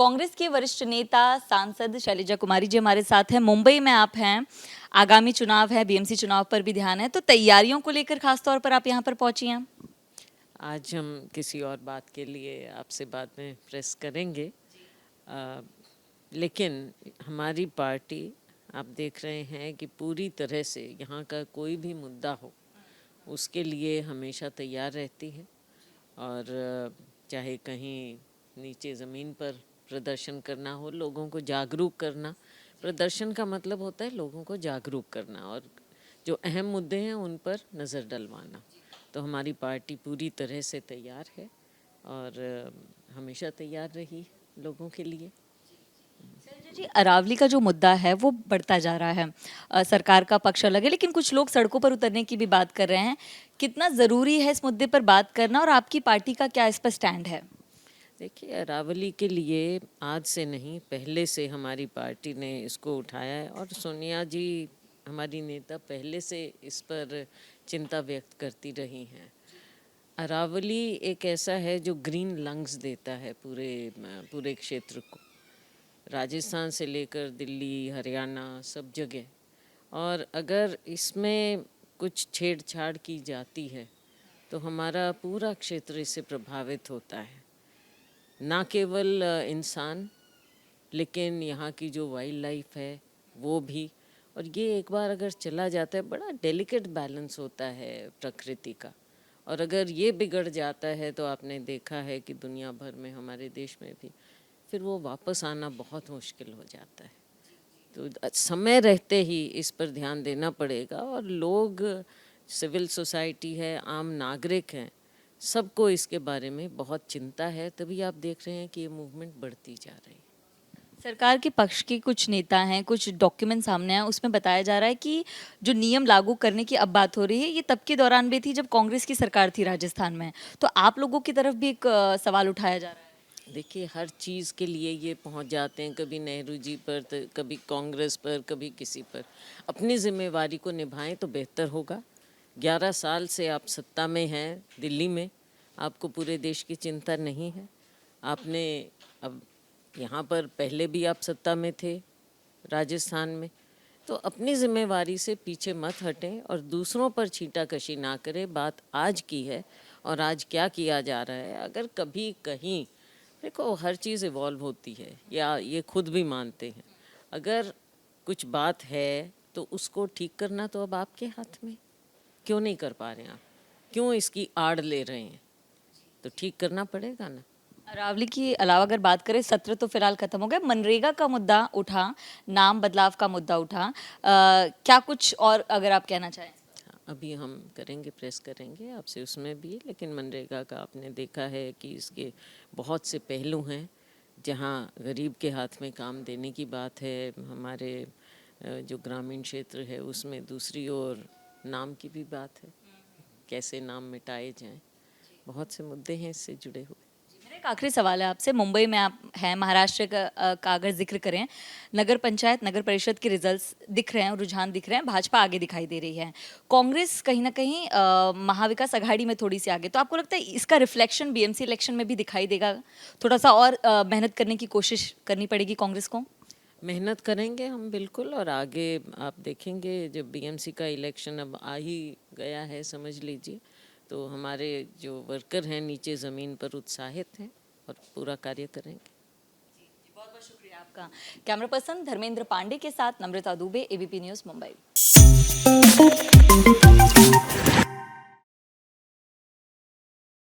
कांग्रेस के वरिष्ठ नेता सांसद शैलजा कुमारी जी हमारे साथ हैं। मुंबई में आप हैं, आगामी चुनाव है, बीएमसी चुनाव पर भी ध्यान है, तो तैयारियों को लेकर खास तौर पर आप यहाँ पर पहुंची हैं। आज हम किसी और बात के लिए आपसे बाद में प्रेस करेंगे, लेकिन हमारी पार्टी आप देख रहे हैं कि पूरी तरह से यहाँ का कोई भी मुद्दा हो उसके लिए हमेशा तैयार रहती है। और चाहे कहीं नीचे ज़मीन पर प्रदर्शन करना हो, लोगों को जागरूक करना। प्रदर्शन का मतलब होता है लोगों को जागरूक करना और जो अहम मुद्दे हैं उन पर नज़र डलवाना। तो हमारी पार्टी पूरी तरह से तैयार है और हमेशा तैयार रही लोगों के लिए। शैलजा जी, अरावली का जो मुद्दा है वो बढ़ता जा रहा है। सरकार का पक्ष अलग है, लेकिन कुछ लोग सड़कों पर उतरने की भी बात कर रहे हैं। कितना ज़रूरी है इस मुद्दे पर बात करना और आपकी पार्टी का क्या इस पर स्टैंड है? देखिए, अरावली के लिए आज से नहीं, पहले से हमारी पार्टी ने इसको उठाया है और सोनिया जी हमारी नेता पहले से इस पर चिंता व्यक्त करती रही हैं। अरावली एक ऐसा है जो ग्रीन लंग्स देता है पूरे क्षेत्र को, राजस्थान से लेकर दिल्ली, हरियाणा, सब जगह। और अगर इसमें कुछ छेड़छाड़ की जाती है तो हमारा पूरा क्षेत्र इससे प्रभावित होता है। ना केवल इंसान, लेकिन यहाँ की जो वाइल्ड लाइफ है वो भी। और ये एक बार अगर चला जाता है, बड़ा डेलिकेट बैलेंस होता है प्रकृति का, और अगर ये बिगड़ जाता है तो आपने देखा है कि दुनिया भर में, हमारे देश में भी, फिर वो वापस आना बहुत मुश्किल हो जाता है। तो समय रहते ही इस पर ध्यान देना पड़ेगा और लोग, सिविल सोसाइटी है, आम नागरिक हैं, सबको इसके बारे में बहुत चिंता है। तभी आप देख रहे हैं कि ये मूवमेंट बढ़ती जा रही है। सरकार के पक्ष के कुछ नेता हैं, कुछ डॉक्यूमेंट सामने आए, उसमें बताया जा रहा है कि जो नियम लागू करने की अब बात हो रही है, ये तब के दौरान भी थी जब कांग्रेस की सरकार थी राजस्थान में। तो आप लोगों की तरफ भी एक सवाल उठाया जा रहा है। देखिए, हर चीज़ के लिए ये पहुंच जाते हैं, कभी नेहरू जी पर तो कभी कांग्रेस पर, कभी किसी पर। अपनी जिम्मेवारी को निभाएं तो बेहतर होगा। 11 साल से आप सत्ता में हैं दिल्ली में, आपको पूरे देश की चिंता नहीं है। आपने अब यहाँ पर पहले भी आप सत्ता में थे राजस्थान में, तो अपनी जिम्मेवारी से पीछे मत हटें और दूसरों पर छींटाकशी ना करें। बात आज की है और आज क्या किया जा रहा है। अगर कभी कहीं, देखो, हर चीज़ इवॉल्व होती है, या ये खुद भी मानते हैं। अगर कुछ बात है तो उसको ठीक करना तो अब आपके हाथ में। क्यों नहीं कर पा रहे हैं आप? क्यों इसकी आड़ ले रहे हैं? तो ठीक करना पड़ेगा ना। अरावली की अलावा अगर बात करें, सत्र तो फिलहाल खत्म हो गया, मनरेगा का मुद्दा उठा, नाम बदलाव का मुद्दा उठा, क्या कुछ और अगर आप कहना चाहें? अभी हम करेंगे, प्रेस करेंगे आपसे उसमें भी। लेकिन मनरेगा का आपने देखा है कि इसके बहुत से पहलू हैं। जहाँ गरीब के हाथ में काम देने की बात है, हमारे जो ग्रामीण क्षेत्र है उसमें दूसरी ओर नाम की भी बात है, कैसे नाम मिटाए जाएं। बहुत से मुद्दे हैं इससे जुड़े हुए। मेरा एक आखिरी सवाल है आपसे। मुंबई में आप हैं, महाराष्ट्र का अगर जिक्र करें, नगर पंचायत, नगर परिषद के रिजल्ट्स दिख रहे हैं, रुझान दिख रहे हैं, भाजपा आगे दिखाई दे रही है, कांग्रेस कहीं ना कहीं महाविकास आघाड़ी में थोड़ी सी आगे। तो आपको लगता है इसका रिफ्लेक्शन बीएमसी इलेक्शन में भी दिखाई देगा? थोड़ा सा और मेहनत करने की कोशिश करनी पड़ेगी कांग्रेस को? मेहनत करेंगे हम बिल्कुल, और आगे आप देखेंगे जब बीएमसी का इलेक्शन अब आ ही गया है, समझ लीजिए, तो हमारे जो वर्कर हैं नीचे ज़मीन पर उत्साहित हैं और पूरा कार्य करेंगे। बहुत बहुत शुक्रिया आपका। कैमरा पर्सन धर्मेंद्र पांडे के साथ नम्रता दुबे, एबीपी न्यूज़, मुंबई।